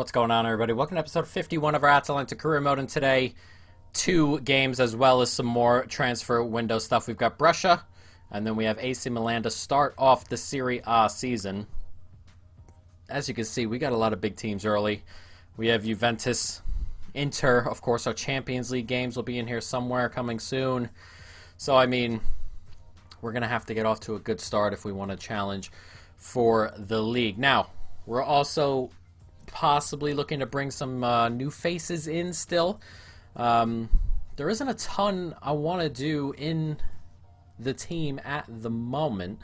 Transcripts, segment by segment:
What's going on, everybody? Welcome to episode 51 of our Atalanta career mode, and today, 2 games as well as some more transfer window stuff. We've got Brescia, and then we have AC Milan to start off the Serie A season. As you can see, we got a lot of big teams early. We have Juventus, Inter, of course, our Champions League games will be in here somewhere coming soon. So, I mean, we're going to have to get off to a good start if we want to challenge for the league. Now, we're also possibly looking to bring some new faces in still. There isn't a ton I want to do in the team at the moment.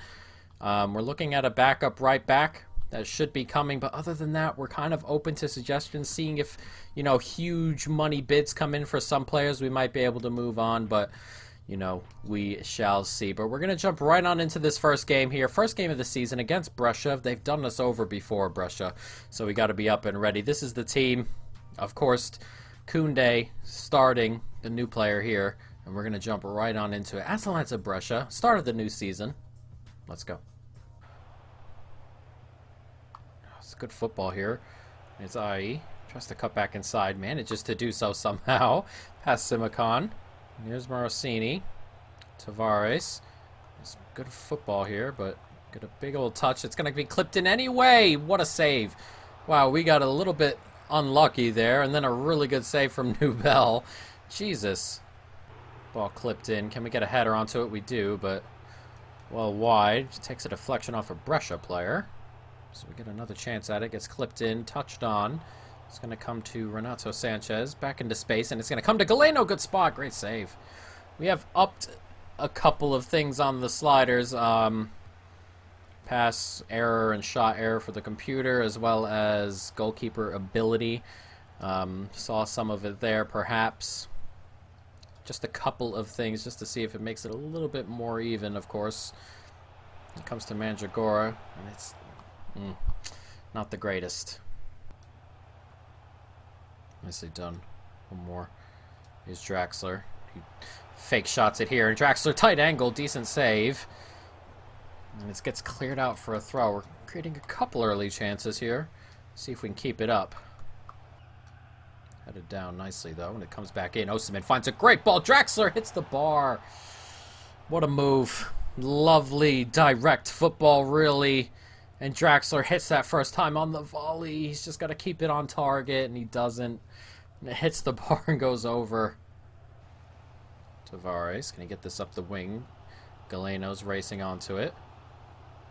We're looking at a backup right back that should be coming, but other than that, we're kind of open to suggestions, seeing if, you know, huge money bids come in for some players, we might be able to move on, but you know, we shall see. But we're going to jump right on into this first game here. First game of the season against Brescia. They've done us over before, Brescia, so we got to be up and ready. This is the team, of course, Koundé starting, the new player here, and we're going to jump right on into it. Atalanta Brescia, start of the new season. Let's go. It's good football here. It's IE. Tries to cut back inside. Manages to do so somehow. Past Simicon. Here's Morosini. Tavares. It's good football here, but get a big old touch. It's going to be clipped in anyway. What a save. Wow, we got a little bit unlucky there, and then a really good save from Nubel. Jesus. Ball clipped in. Can we get a header onto it? We do, but well wide. Takes a deflection off a Brescia player. So we get another chance at it. Gets clipped in, touched on. It's going to come to Renato Sanchez. Back into space, and it's going to come to Galeno. Good spot. Great save. We have upped a couple of things on the sliders. Pass error and shot error for the computer, as well as goalkeeper ability. Saw some of it there, perhaps. Just a couple of things, just to see if it makes it a little bit more even, of course. It comes to Mandragora, and it's not the greatest. Nicely done. One more. Here's Draxler. He fake shots it here. And Draxler, tight angle, decent save. And it gets cleared out for a throw. We're creating a couple early chances here. See if we can keep it up. Headed down nicely, though. When it comes back in, Osimhen finds a great ball. Draxler hits the bar. What a move. Lovely, direct football, really. And Draxler hits that first time on the volley. He's just got to keep it on target, and he doesn't. And it hits the bar and goes over. Tavares, can he get this up the wing? Galeno's racing onto it.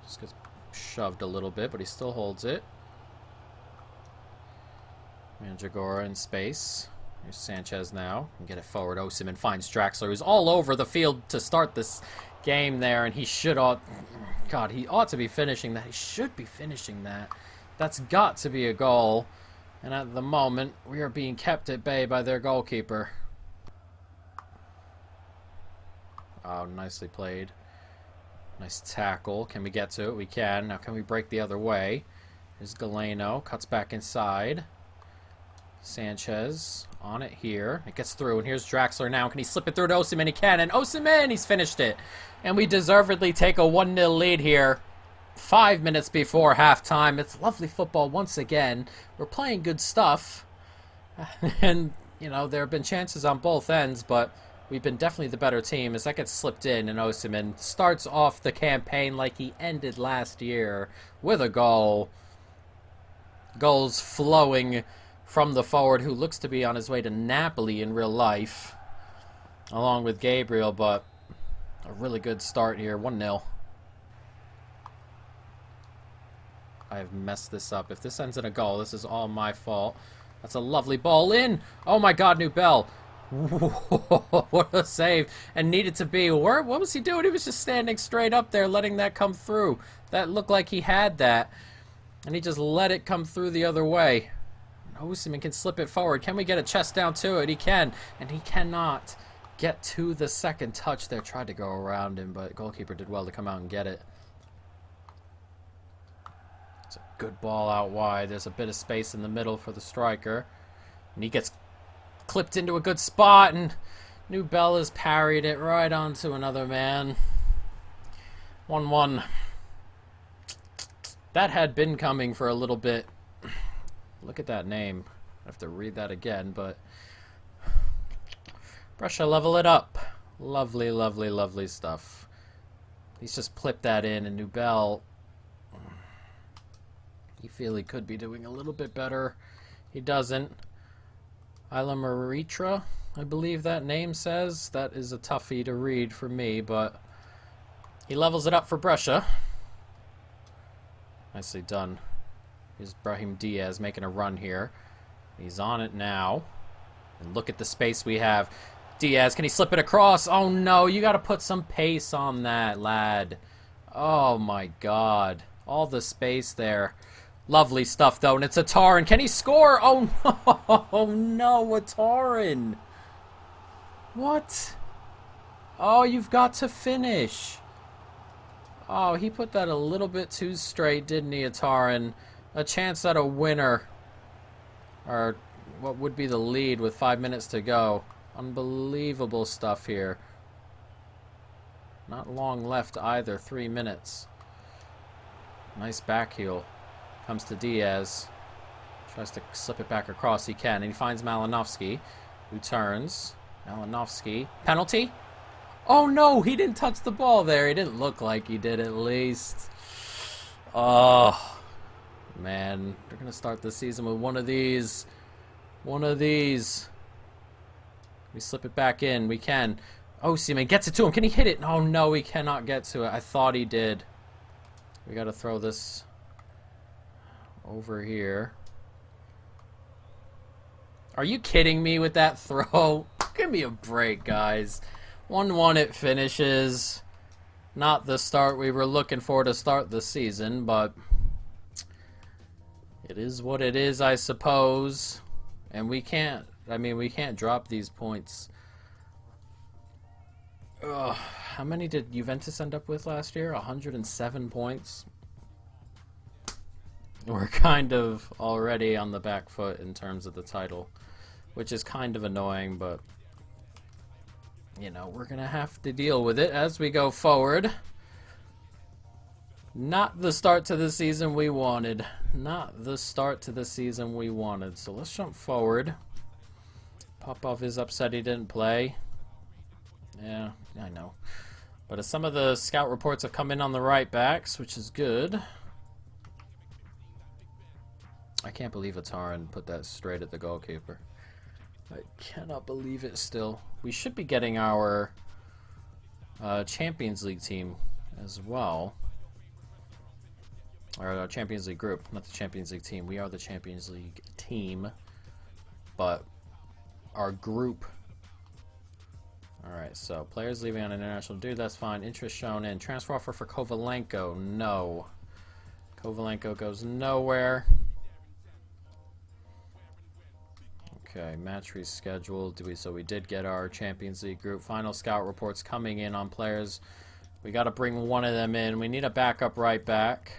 Just gets shoved a little bit, but he still holds it. Mandragora in space. Here's Sanchez now. Can get it forward. Osimhen finds Draxler, who's all over the field to start this game there, and he should God, he ought to be finishing that. He should be finishing that. That's got to be a goal. And at the moment, we are being kept at bay by their goalkeeper. Oh, nicely played. Nice tackle. Can we get to it? We can. Now can we break the other way? Here's Galeno. Cuts back inside. Sanchez on it here. It gets through, and here's Draxler now. Can he slip it through to Osimhen? He can, and Osimhen, he's finished it. And we deservedly take a 1-0 lead here 5 minutes before halftime. It's lovely football once again. We're playing good stuff. And, you know, there have been chances on both ends, but we've been definitely the better team as that gets slipped in, and Osimhen starts off the campaign like he ended last year with a goal. Goals flowing from the forward, who looks to be on his way to Napoli in real life, along with Gabriel, but a really good start here. 1-0. I have messed this up. If this ends in a goal, this is all my fault. That's a lovely ball in. Oh my God, Nubel. What a save. And needed to be. What was he doing? He was just standing straight up there, letting that come through. That looked like he had that, and he just let it come through the other way. Osimhen can slip it forward. Can we get a chest down to it? He can, and he cannot get to the second touch there. Tried to go around him, but goalkeeper did well to come out and get it. It's a good ball out wide. There's a bit of space in the middle for the striker, and he gets clipped into a good spot, and Nubel has parried it right onto another man. 1-1. That had been coming for a little bit. Look at that name. I have to read that again, but Brescia, level it up. Lovely, lovely, lovely stuff. He's just plipped that in, and Nubel, you feel he could be doing a little bit better. He doesn't. Isla Maritra, I believe that name says. That is a toughie to read for me, but he levels it up for Brescia. Nicely done. Here's Brahim Diaz making a run here. He's on it now. And look at the space we have. Diaz, can he slip it across? Oh no, you got to put some pace on that, lad. Oh my god. All the space there. Lovely stuff, though, and it's Atarin. Can he score? Oh no, oh no, Atarin. What? Oh, you've got to finish. Oh, he put that a little bit too straight, didn't he, Atarin? A chance at a winner. Or what would be the lead with 5 minutes to go. Unbelievable stuff here. Not long left either, 3 minutes. Nice back heel. Comes to Diaz. Tries to slip it back across. He can. And he finds Malinovsky, who turns. Malinovsky. Penalty? Oh no, he didn't touch the ball there. He didn't look like he did, at least. Oh, man. They're going to start the season with one of these. One of these. We slip it back in. We can. Oh, Seaman gets it to him. Can he hit it? Oh no, he cannot get to it. I thought he did. We got to throw this over here. Are you kidding me with that throw? Give me a break, guys. 1-1 it finishes. Not the start we were looking for to start the season, but it is what it is, I suppose. And we can't, we can't drop these points. Ugh. How many did Juventus end up with last year? 107 points. We're kind of already on the back foot in terms of the title, which is kind of annoying, but you know, we're going to have to deal with it as we go forward. Not the start to the season we wanted. Not the start to the season we wanted. So let's jump forward. Popov is upset he didn't play. Yeah, I know. But some of the scout reports have come in on the right backs, which is good. I can't believe Atarin put that straight at the goalkeeper. I cannot believe it still. We should be getting our Champions League team as well. Or our Champions League group, not the Champions League team. We are the Champions League team. But our group. Alright, so players leaving on international duty, that's fine. Interest shown in. Transfer offer for Kovalenko, no. Kovalenko goes nowhere. Okay, match rescheduled. So we did get our Champions League group. Final scout reports coming in on players. We got to bring one of them in. We need a backup right back.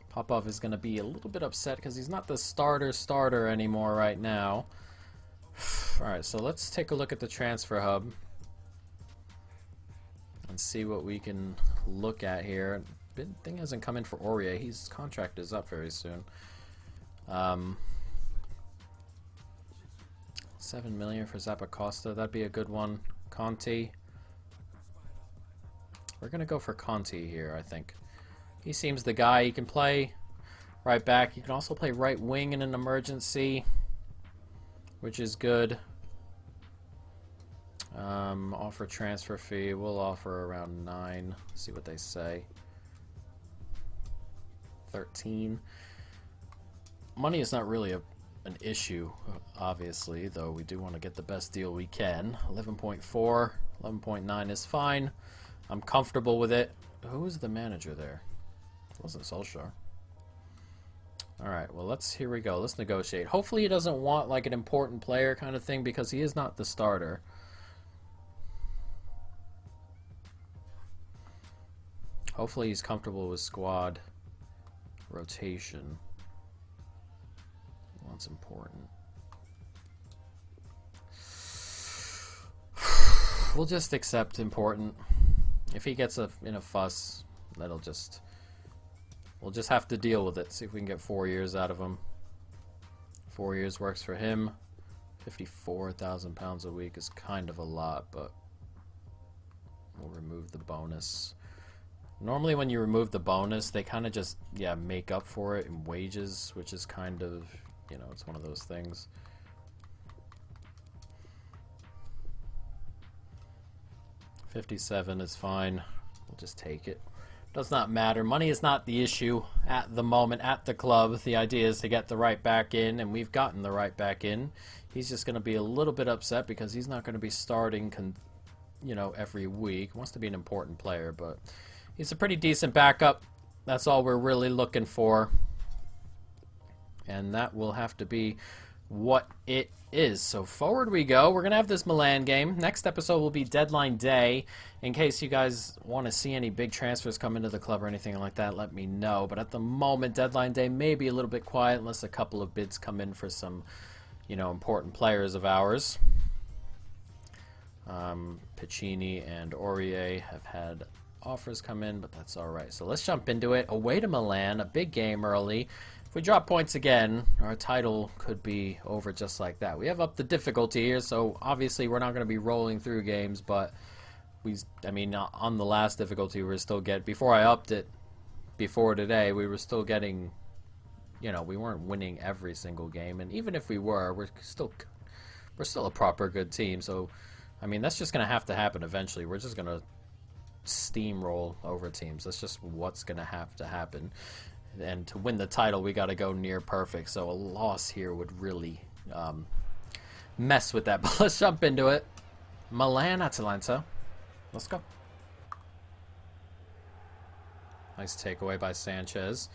Popov is going to be a little bit upset because he's not the starter anymore right now. Alright, so let's take a look at the transfer hub and see what we can look at here. Thing hasn't come in for Aurier. His contract is up very soon. 7 million for Zappacosta. That'd be a good one. Conti. We're gonna go for Conti here, I think. He seems the guy. He can play right back. He can also play right wing in an emergency, which is good. Offer transfer fee. We'll offer around 9. See what they say. 13. Money is not really an issue, obviously, though we do want to get the best deal we can. 11.4, 11.9 is fine. I'm comfortable with it. Who is the manager there? It wasn't Solskjaer. Alright, well, here we go. Let's negotiate. Hopefully he doesn't want, like, an important player kind of thing, because he is not the starter. Hopefully he's comfortable with squad rotation. That's important. We'll just accept important. If he gets in a fuss, that'll just we'll just have to deal with it. See if we can get 4 years out of him. 4 years works for him. 54,000 pounds a week is kind of a lot, but we'll remove the bonus. Normally when you remove the bonus, they kind of just, yeah, make up for it in wages, which is kind of, you know, it's one of those things. $57 is fine. We'll just take it. Does not matter. Money is not the issue at the moment at the club. The idea is to get the right back in, and we've gotten the right back in. He's just going to be a little bit upset because he's not going to be starting, you know, every week. He wants to be an important player, but he's a pretty decent backup. That's all we're really looking for. And that will have to be what it is. So forward we go. We're going to have this Milan game. Next episode will be deadline day. In case you guys want to see any big transfers come into the club or anything like that, let me know. But at the moment, deadline day may be a little bit quiet unless a couple of bids come in for some, you know, important players of ours. Piccini and Aurier have had offers come in, but that's all right. So let's jump into it. Away to Milan, a big game early. If we drop points again, our title could be over just like that. We have up the difficulty here, so obviously we're not going to be rolling through games, but I mean, on the last difficulty, we were still before I upped it, before today, we were still getting, you know, we weren't winning every single game, and even if we were, we're still a proper good team. So, I mean, that's just going to have to happen eventually. We're just going to steamroll over teams. That's just what's going to have to happen. And to win the title, we got to go near perfect. So a loss here would really mess with that. But let's jump into it. Milan, Atalanta. Let's go. Nice takeaway by Sanchez.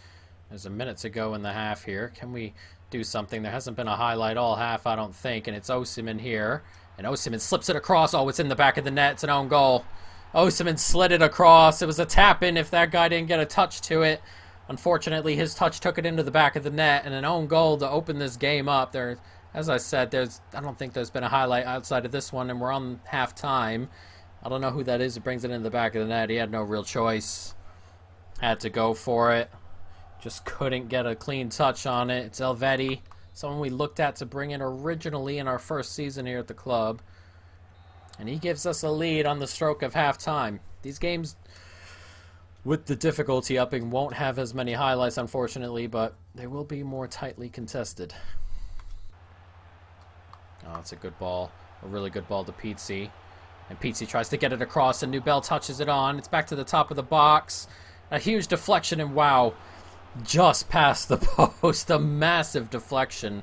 There's a minute to go in the half here. Can we do something? There hasn't been a highlight all half, I don't think. And it's Osimhen here. And Osimhen slips it across. Oh, it's in the back of the net. It's an own goal. Osimhen slid it across. It was a tap-in if that guy didn't get a touch to it. Unfortunately, his touch took it into the back of the net, and an own goal to open this game up. There, as I said, I don't think there's been a highlight outside of this one, and we're on half-time. I don't know who that is who brings it into the back of the net. He had no real choice. Had to go for it. Just couldn't get a clean touch on it. It's Elvedi, someone we looked at to bring in originally in our first season here at the club. And he gives us a lead on the stroke of half-time. These games, with the difficulty upping, won't have as many highlights, unfortunately, but they will be more tightly contested. Oh, it's a good ball. A really good ball to Pizzi. And Pizzi tries to get it across, and Nubel touches it on. It's back to the top of the box. A huge deflection, and wow, just past the post. A massive deflection.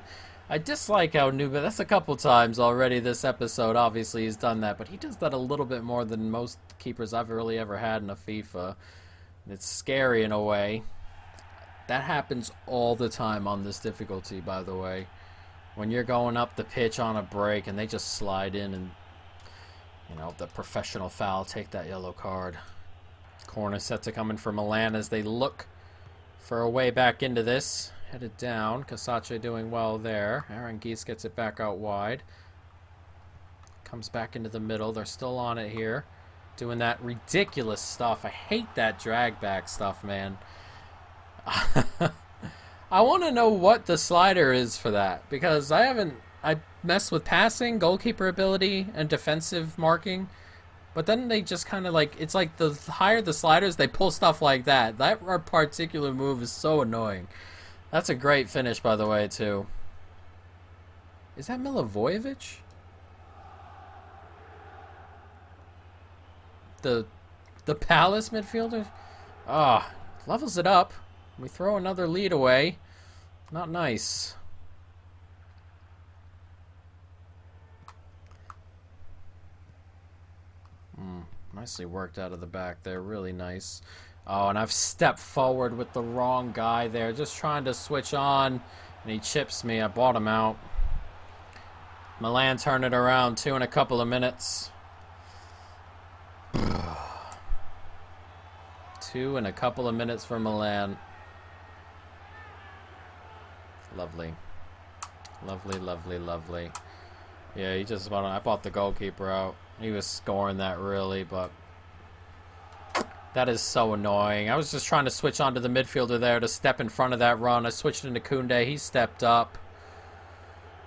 I dislike how Nubel, that's a couple times already this episode, obviously he's done that, but he does that a little bit more than most keepers I've really ever had in a FIFA. It's scary in a way. That happens all the time on this difficulty, by the way. When you're going up the pitch on a break and they just slide in and, you know, the professional foul, take that yellow card. Corner set to come in for Milan as they look for a way back into this. Headed down. Casace doing well there. Aaron Geese gets it back out wide. Comes back into the middle. They're still on it here. Doing that ridiculous stuff. I hate that drag back stuff, man. I want to know what the slider is for that, because I messed with passing, goalkeeper ability, and defensive marking, but then they just kind of like, it's like the higher the sliders, they pull stuff like that. That particular move is so annoying. That's a great finish, by the way, too. Is that Milivojevic? The Palace midfielder? Ah, levels it up. We throw another lead away. Not nice. Nicely worked out of the back there. Really nice. Oh, and I've stepped forward with the wrong guy there. Just trying to switch on. And he chips me. I bought him out. Milan turned it around, 2 in a couple of minutes. 2 in a couple of minutes for Milan. Lovely. Lovely, lovely, lovely. Yeah, he just I bought the goalkeeper out. He was scoring that really, but That is so annoying. I was just trying to switch onto the midfielder there to step in front of that run. I switched into Koundé. He stepped up.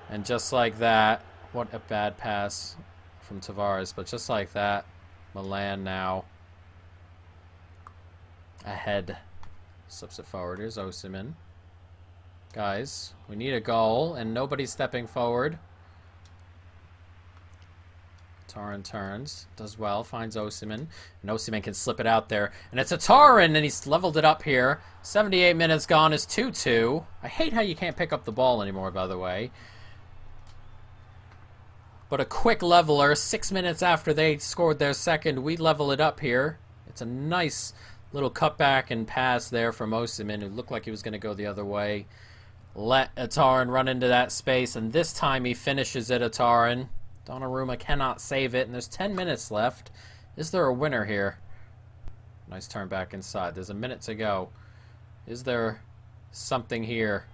And just like that, what a bad pass from Tavares. But just like that, Milan now ahead. Slips it forward. Here's Osimhen. Guys, we need a goal, and nobody's stepping forward. Taran turns, does well, finds Osimhen, and Osimhen can slip it out there. And it's a Taran, and he's leveled it up here. 78 minutes gone is 2-2. I hate how you can't pick up the ball anymore, by the way. But a quick leveler, 6 minutes after they scored their second, we level it up here. It's a nice little cutback and pass there from Osimhen, who looked like he was going to go the other way. Let Atarin run into that space, and this time he finishes it, Atarin. Donnarumma cannot save it, and there's 10 minutes left. Is there a winner here? Nice turn back inside. There's a minute to go. Is there something here?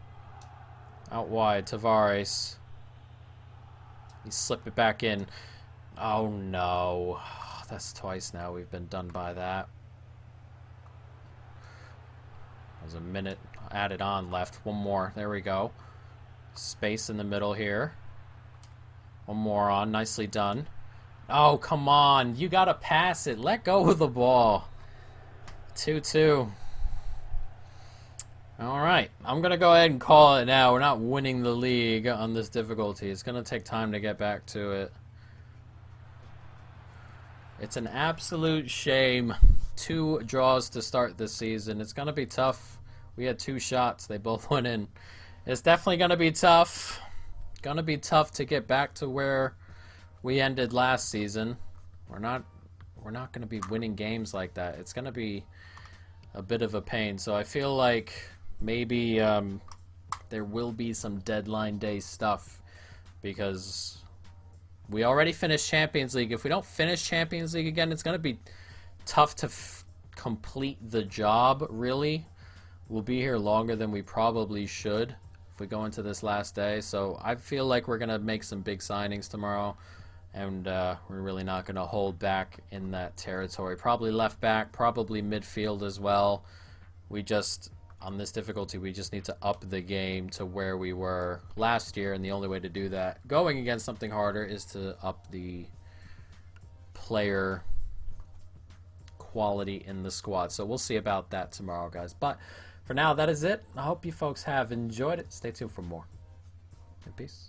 Out wide, Tavares. He slipped it back in. Oh, no. That's twice now we've been done by that. There's a minute added on left. One more. There we go. Space in the middle here. One more on. Nicely done. Oh, come on. You got to pass it. Let go of the ball. 2-2. All right. I'm going to go ahead and call it now. We're not winning the league on this difficulty. It's going to take time to get back to it. It's an absolute shame. 2 draws to start this season. It's going to be tough. We had 2 shots. They both went in. It's definitely going to be tough. Going to be tough to get back to where we ended last season. We're not going to be winning games like that. It's going to be a bit of a pain. So I feel like maybe there will be some deadline day stuff because we already finished Champions League. If we don't finish Champions League again, it's going to be tough to complete the job, really. We'll be here longer than we probably should if we go into this last day. So I feel like we're going to make some big signings tomorrow, and we're really not going to hold back in that territory. Probably left back, probably midfield as well. We just, on this difficulty, we just need to up the game to where we were last year, and the only way to do that, going against something harder, is to up the player quality in the squad. So we'll see about that tomorrow, guys. But for now, that is it. I hope you folks have enjoyed it. Stay tuned for more. And peace.